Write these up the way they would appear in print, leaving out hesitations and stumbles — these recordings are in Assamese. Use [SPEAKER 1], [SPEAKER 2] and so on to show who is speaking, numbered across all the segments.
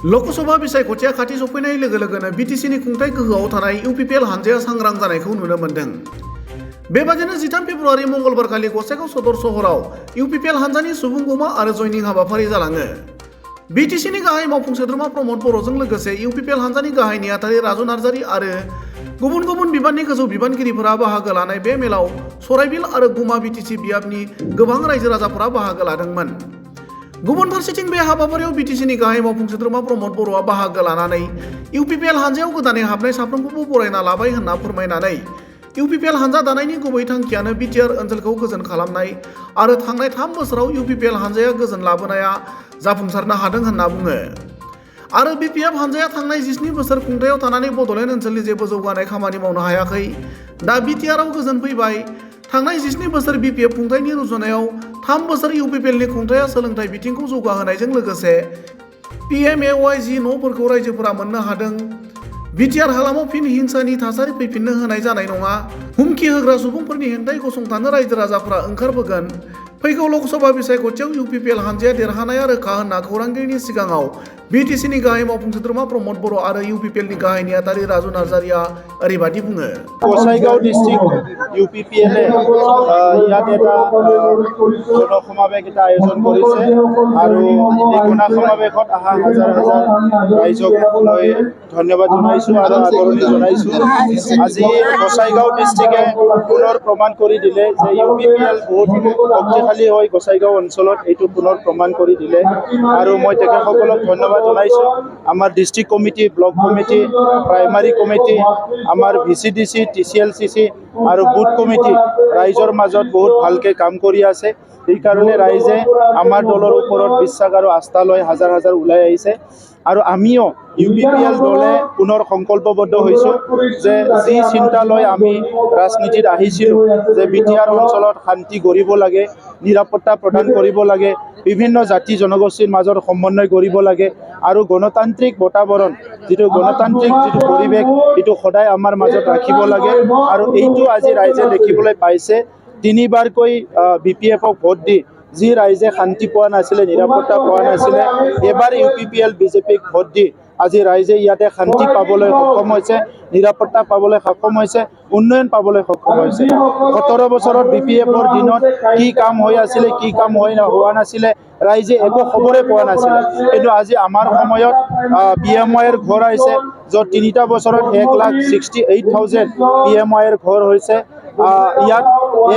[SPEAKER 1] लोकसभा बिसायख'थिया खाथि सफैनाय लोगो लोगोनो बिटिसिनि खुंथाय गोहोआव थानाय इउपिपिएल हानजाया सांग्रां जानायखौ नुनो मोन्दों। बेबादिनो 13 फेब्रुआरि मंगलबारखालि गसाइगाव सदर सहराव इउपिपिएल हानजानि सुबुं गमा आरो जयनिं हाबाफारि जालाङो। बिटिसिनि गाहाय मावफुं सोद्रोमा प्रमद बर'जों लोगोसे इउपिपिएल हानजानि गाहाय नेहाथारि राजु नार्जारि आरो गुबुन गुबुन बिबाननि गोजौ बिबानगिरिफोरा बाहागो लानाय बे मेलाव सराइबिल आरो गुमा बिटिसि बियाबनि गोबां रायजो राजाफोरा बाहागो लादोंमोन। गुबुन फारसेथिं बे हाबाफारियाव बिटिसिनि गाहाय मावफुं सोद्रोमा प्रमद बर'आ बाहागो लानानै इउपिपिएल हानजायाव गोदानै हाबनाय साफ्रोमखौबो बरायना लाबाय होनना फोरमायनानै इउपिपिएल हानजा दानायनि गुबै थांखियानो बिटिआर ओनसोलखौ गोजोन खालामनाय आरो थांनाय 3 बोसोराव इउपिपिएल हानजाया गोजोन लाबोनाया जाफुंसारनो हादों होनना बुङो। आरो बिपिएफ हानजाया थांनाय 17 बोसोर खुंथायाव थानानै बड'लेण्ड ओनसोलनि जेबो जौगानाय खामानि मावनो हायाखै। दा बिटिआरआव गोजोन फैबाय। थांनाय 17 बोसोर बिपिएफ खुंथायनि रुजुनायाव 3 बोसोर इउपिपिएलनि खुंथाया सोलोंथाइ बिथिंखौ जौगाहोनायजों लोगोसे पिएमएवाइ जि न'फोरखौ रायजोफोरा मोननो हादों। बिटिआर हालामाव फिन हिंसानि थासारि फैफिननो होनाय जानाय नङा। हुमखि होग्रा सुबुंफोरनि हेंथायै गसंथानो रायजो राजाफोरा ओंखारबोगोन। फैगौ लोकसभा बिसायख'थियाव इउपिपिएल हानजाया देरहानाया रोखा होनना खौरांगिरिनि सिगाङाव बिटिसिनि गाहाय मावफुं सोद्रोमा प्रमद बर' आरो इउपिपिएलनि गाहाय नेहाथारि राजु नार्जारिया ओरैबादि बुङो।
[SPEAKER 2] গোসাইগাঁও ডিস্ট্রিক্ট ইউপিপিএলে ইয়াত এটা গণসমাৱেশ এটা আয়োজন কৰিছে আৰু এই গণসমাৱেশত অহা হাজাৰ হাজাৰ ৰাইজক মই ধন্যবাদ জনাইছোঁ আৰু আদৰণি জনাইছোঁ। আজি গোসাইগাঁও ডিস্ট্ৰিক্টে পুনৰ প্ৰমাণ কৰি দিলে যে ইউপিপিএল বহুত শক্তিশালী হৈ গোসাইগাঁও অঞ্চলত এইটো পুনৰ প্ৰমাণ কৰি দিলে আৰু মই তেখেতসকলক ধন্যবাদ জনাইছোঁ। আমাৰ district committee, block committee, primary committee, আমাৰ VCDC, TCLCC আৰু বুথ কমিটি ৰাইজৰ মাজত বহুত ভালকৈ কাম কৰি আছে। সেইকাৰণে ৰাইজে আমাৰ দলৰ ওপৰত বিশ্বাস আৰু আস্থা লৈ হাজাৰ হাজাৰ ওলাই আহিছে আৰু আমিও ইউপিপিএল দলে পুনৰ সংকল্পবদ্ধ হৈছোঁ যে যি চিন্তা লৈ আমি ৰাজনীতিত আহিছিলোঁ যে বিটিআৰ অঞ্চলত শান্তি গঢ়িব লাগে, নিৰাপত্তা প্ৰদান কৰিব লাগে, বিভিন্ন জাতি জনগোষ্ঠীৰ মাজত সমন্বয় কৰিব লাগে আৰু গণতান্ত্ৰিক বাতাবৰণ যিটো গণতান্ত্ৰিক যিটো পৰিৱেশ এইটো সদায় আমাৰ মাজত ৰাখিব লাগে আৰু এইটো আজি ৰাইজে দেখিবলৈ পাইছে। 3বাৰকৈ বিপিএফক ভোট দি যি ৰাইজে শান্তি পোৱা নাছিলে, নিৰাপত্তা পোৱা নাছিলে, এবাৰ ইউপিপিএল বিজেপিক ভোট দি আজি ৰাইজে ইয়াতে শান্তি পাবলৈ সক্ষম হৈছে, নিৰাপত্তা পাবলৈ সক্ষম হৈছে, উন্নয়ন পাবলৈ সক্ষম হৈছে। 17 বছৰত বিপিএফৰ দিনত কি কাম হৈ আছিলে, কি কাম হোৱা নাছিলে, ৰাইজে একো খবৰে পোৱা নাছিলে। কিন্তু আজি আমাৰ সময়ত PMYৰ ঘৰ আহিছে, য'ত 3টা বছৰত 1,68,000 PMYৰ ঘৰ হৈছে। ইয়াত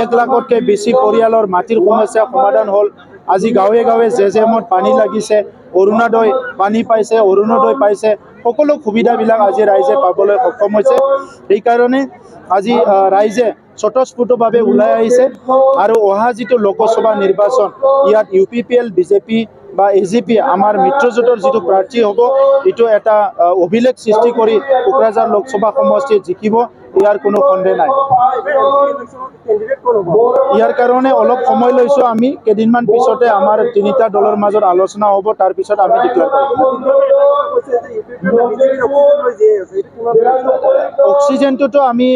[SPEAKER 2] 1 লাখতকৈ বেছি পৰিয়ালৰ মাটিৰ সমস্যা সমাধান হ'ল। আজি গাঁৱে গাঁৱে জেজেমত পানী লাগিছে, অৰুণোদয় পানী পাইছে, অৰুণোদয় পাইছে, সকলো সুবিধাবিলাক আজি ৰাইজে পাবলৈ সক্ষম হৈছে। সেইকাৰণে আজি ৰাইজে স্বতঃস্ফূৰ্তভাৱে ওলাই আহিছে আৰু অহা যিটো লোকসভা নিৰ্বাচন ইয়াত ইউপিপিএল, বিজেপি বা এজিপি আমাৰ মিত্ৰজোঁটৰ যিটো প্ৰাৰ্থী হ'ব এইটো এটা অভিলেখ সৃষ্টি কৰি কোকৰাঝাৰ লোকসভা সমষ্টিত জিকিব, ইয়াৰ কোনো সন্দেহ নাই। ইয়াৰ কাৰণে অলপ সময় লৈছোঁ আমি, কেইদিনমান পিছতে আমাৰ 3টা দলৰ মাজত আলোচনা হ'ব, তাৰপিছত আমি ডিক্লেয়াৰ কৰিম। অক্সিজেনটোতো আমি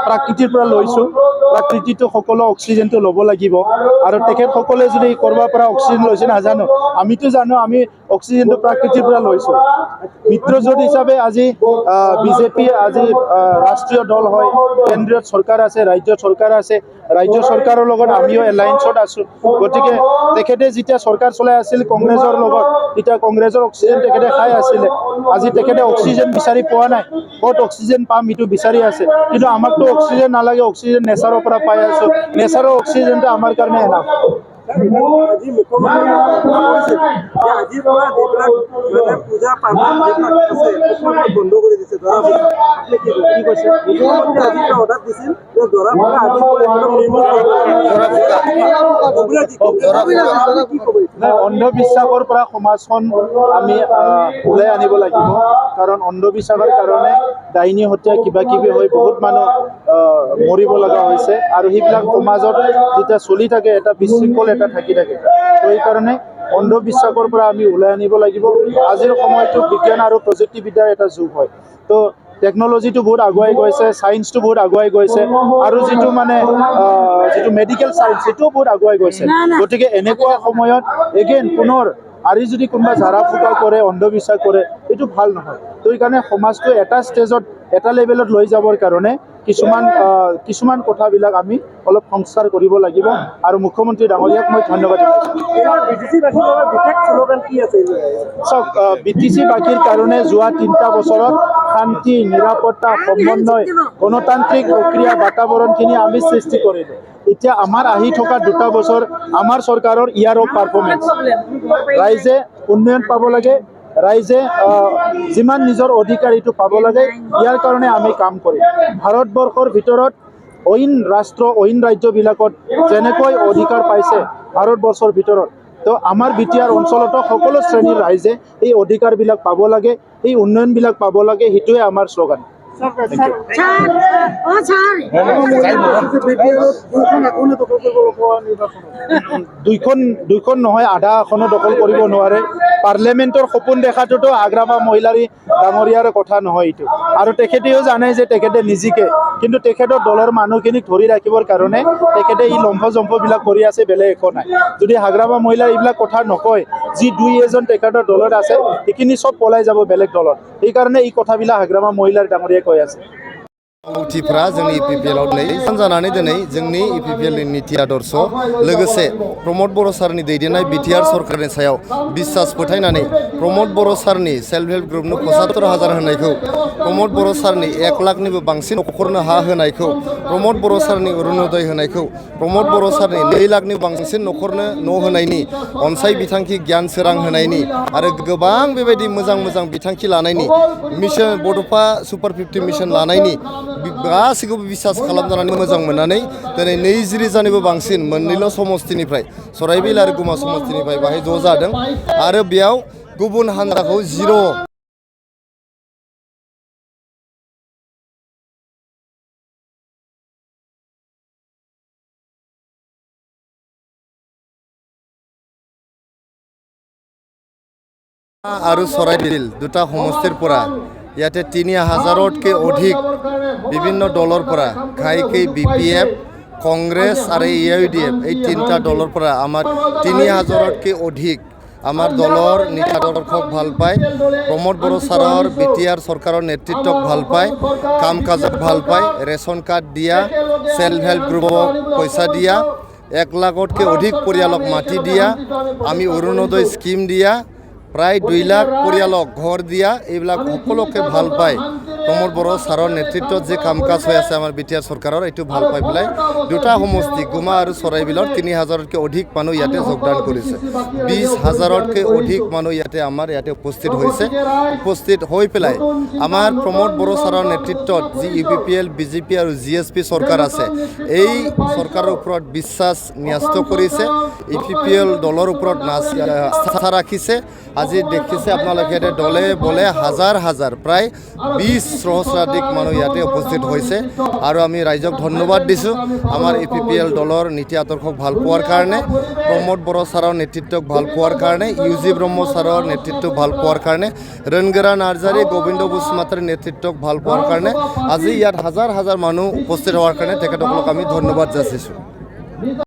[SPEAKER 2] প্ৰাকৃতিৰ পৰা লৈছোঁ, প্ৰাকৃতিটো সকলো অক্সিজেনটো ল'ব লাগিব আৰু তেখেতসকলে যদি ক'ৰবাৰ পৰা অক্সিজেন লৈছে নাজানো, আমিতো জানো আমি অক্সিজেনটো প্ৰাকৃতিৰ পৰা লৈছোঁ। মিত্ৰজোঁট হিচাপে আজি বিজেপি আজি ৰাষ্ট্ৰীয় দল হয়, কেন্দ্ৰীয় চৰকাৰ আছে, ৰাজ্য চৰকাৰ আছে, ৰাজ্য চৰকাৰৰ লগত আমিও এলায়েন্সত আছোঁ। গতিকে তেখেতে যেতিয়া চৰকাৰ চলাই আছিল কংগ্ৰেছৰ লগত, তেতিয়া কংগ্ৰেছৰ অক্সিজেন তেখেতে খাই আছিলে। আজি তেখেতে অক্সিজেন বিচাৰি পোৱা নাই, ক'ত অক্সিজেন পাম এইটো বিচাৰি আছে। কিন্তু আমাকতো অক্সিজেন নালাগে, অক্সিজেন নেচাৰৰ পৰা পাই আছোঁ, নেচাৰৰ অক্সিজেনটো আমাৰ কাৰণে এনাফ। অন্ধবিশ্বাসৰ পৰা সমাজখন আমি ওলাই আনিব লাগিব, কাৰণ অন্ধবিশ্বাসৰ কাৰণে ডাইনী হত্যা কিবা কিবি হৈ বহুত মানুহ মৰিব লগা হৈছে আৰু সেইবিলাক সমাজত যেতিয়া চলি থাকে এটা বিশৃংখল এটা থাকি থাকে। তো সেইকাৰণে অন্ধবিশ্বাসৰ পৰা আমি ওলাই আনিব লাগিব। আজিৰ সময়টো বিজ্ঞান আৰু প্ৰযুক্তিবিদ্যাৰ এটা যুগ হয়। তো টেকন'লজিটো বহুত আগুৱাই গৈছে, ছায়েন্সটো বহুত আগুৱাই গৈছে আৰু যিটো মেডিকেল ছায়েন্স সেইটোও বহুত আগুৱাই গৈছে। গতিকে এনেকুৱা সময়ত এগেইন পুনৰ আৰু যদি কোনোবা ঝাৰা ফুকা কৰে অন্ধবিশ্বাস কৰে এইটো ভাল নহয় তো এইকাৰণে সমাজটো এটা ষ্টেজত এটা লেভেলত লৈ যাবৰ কাৰণে কিছুমান কথাবিলাক আমি অলপ সংস্কাৰ কৰিব লাগিব আৰু মুখ্যমন্ত্ৰী ডাঙৰীয়াক মই ধন্যবাদ চাওক BTC বাকীৰ কাৰণে যোৱা 3টা বছৰত শান্তি নিৰাপত্তা সমন্বয় গণতান্ত্ৰিক প্ৰক্ৰিয়া বাতাবৰণখিনি আমি সৃষ্টি কৰিলোঁ এতিয়া আমাৰ আহি থকা 2টা বছৰ আমাৰ চৰকাৰৰ ইয়াৰো পাৰফৰ্মেঞ্চ ৰাইজে উন্নয়ন পাব লাগে ৰাইজে যিমান নিজৰ অধিকাৰ এইটো পাব লাগে ইয়াৰ কাৰণে আমি কাম কৰিম ভাৰতবৰ্ষৰ ভিতৰত অইন ৰাজ্যবিলাকত যেনেকৈ অধিকাৰ পাইছে ভাৰতবৰ্ষৰ ভিতৰত তো আমাৰ বিটিআৰ অঞ্চলতো সকলো শ্ৰেণীৰ ৰাইজে এই অধিকাৰবিলাক পাব লাগে এই উন্নয়নবিলাক পাব লাগে সেইটোৱে আমাৰ শ্লোগান দুইখন নহয় আধা আসনো দখল কৰিব নোৱাৰে পাৰ্লিয়ামেণ্টৰ সপোন দেখাটোতো আগ্ৰাবা মহিলাৰী ডাঙৰীয়াৰ কথা নহয় এইটো আৰু তেখেতেও জানে যে তেখেতে নিজিকে কিন্তু তেখেতৰ দলৰ মানুহখিনিক ধৰি ৰাখিবৰ কাৰণে তেখেতে এই লম্ফ-জম্ফবিলাক কৰি আছে বেলেগ একো নাই যদি আগ্ৰাবা মহিলাৰ এইবিলাক কথা নকয় যি 2-এজন তেখেতৰ দলত আছে সেইখিনি চব পলাই যাব বেলেগ দলত সেইকাৰণে এই কথাবিলাক আগ্ৰাবা মহিলাৰ ডাঙৰীয়াই কৈ আছে
[SPEAKER 3] उथिफ्रा जोंनि इपिपिएलआव दिनै जानानै दिनै जोंनि इपिपिएलनि नीति आदर्श लोगोसे प्रमोद बर' सारनि दैदेननाय बिटिआर सरकारनि सायाव बिश्वास फोथायनानै प्रमोद बर' सारनि सेल्फ हेल्प ग्रुपनो 75,000 होनायखौ प्रमोद बर' सारनि 1 लाखनिबो बांसिन नखरनो हा होनायखौ प्रमोद बर' सारनि अरुणोदय होनायखौ प्रमोद बर' सारनि 2 लाखनि बांसिन नखरनो न' होनायनि अनसाय बिथांखि गियान सोरां होनायनि आरो गोबां बेबायदि मोजां बिथांखि लानायनि मिशन बड'फा सुपार 50 मिशन लानायनि गासैखौबो बिसास खालामनानै मोजां मोननानै दिनै 20,000निबो बांसिन मोननैल' समस्तिनिफ्राय सराइबिल आरो गुमा समस्तिनिफ्राय बाहाय ज' जादों आरो बेयाव गुबुन हान्जाखौ 0 আৰু সৰাইবিল দুটা সমষ্টিৰ পৰা ইয়াতে 3,000তকৈ অধিক বিভিন্ন দলৰ পৰা ঘাইকৈ BPF কংগ্ৰেছ আৰু AIUDF এই 3টা দলৰ পৰা আমাৰ 3,000তকৈ অধিক আমাৰ দলৰ নীতি আদৰ্শক ভাল পায় প্ৰমোদ বৰ' ছাৰৰ বিটিআৰ চৰকাৰৰ নেতৃত্বক ভাল পায় কাম কাজক ভাল পায় ৰেচন কাৰ্ড দিয়া সেল্ফ হেল্প গ্ৰুপক পইচা দিয়া 1 লাখতকৈ অধিক পৰিয়ালক মাটি দিয়া আমি অৰুণোদয় স্কিম দিয়া প্ৰায় 2 লাখ পৰিয়ালক ঘৰ দিয়া এইবিলাক সকলোকে ভাল পায় প্ৰমোদ বৰ' ছাৰৰ নেতৃত্বত যে কাম কাজ হৈ আছে আমাৰ বিটিআৰ চৰকাৰৰ এইটো ভাল পাই পেলাই দুটা সমষ্টি গুমা আৰু চৰাইবিলৰ 3,000তকৈ অধিক মানুহ ইয়াতে যোগদান কৰিছে 20,000তকৈ অধিক মানুহ আমাৰ ইয়াতে উপস্থিত হৈছে উপস্থিত হৈ পেলাই আমাৰ প্ৰমোদ বৰ' ছাৰৰ নেতৃত্বত যি UPPL BJP আৰু GSP চৰকাৰ আছে এই চৰকাৰৰ ওপৰত বিশ্বাস ন্যস্ত কৰিছে UPPL দলৰ ওপৰত আস্থা ৰাখিছে আজি দেখিছে আপোনালোকে দলে বলে হাজাৰ প্ৰায় 20 সহস্ৰাধিক মানুহ ইয়াতে উপস্থিত হৈছে আৰু আমি ৰাইজক ধন্যবাদ দিছোঁ আমাৰ UPPL দলৰ নীতি আদৰ্শক ভাল পোৱাৰ কাৰণে প্ৰমোদ বৰ' ছাৰৰ নেতৃত্বক ভাল পোৱাৰ কাৰণে UG ব্ৰহ্ম ছাৰৰ নেতৃত্ব ভাল পোৱাৰ কাৰণে ৰণগৰা নাৰ্জাৰী গোবিন্দ বসুমতাৰীৰ নেতৃত্বক ভাল পোৱাৰ কাৰণে আজি ইয়াত হাজাৰ মানুহ উপস্থিত হোৱাৰ কাৰণে তেখেতসকলক আমি ধন্যবাদ যাচিছোঁ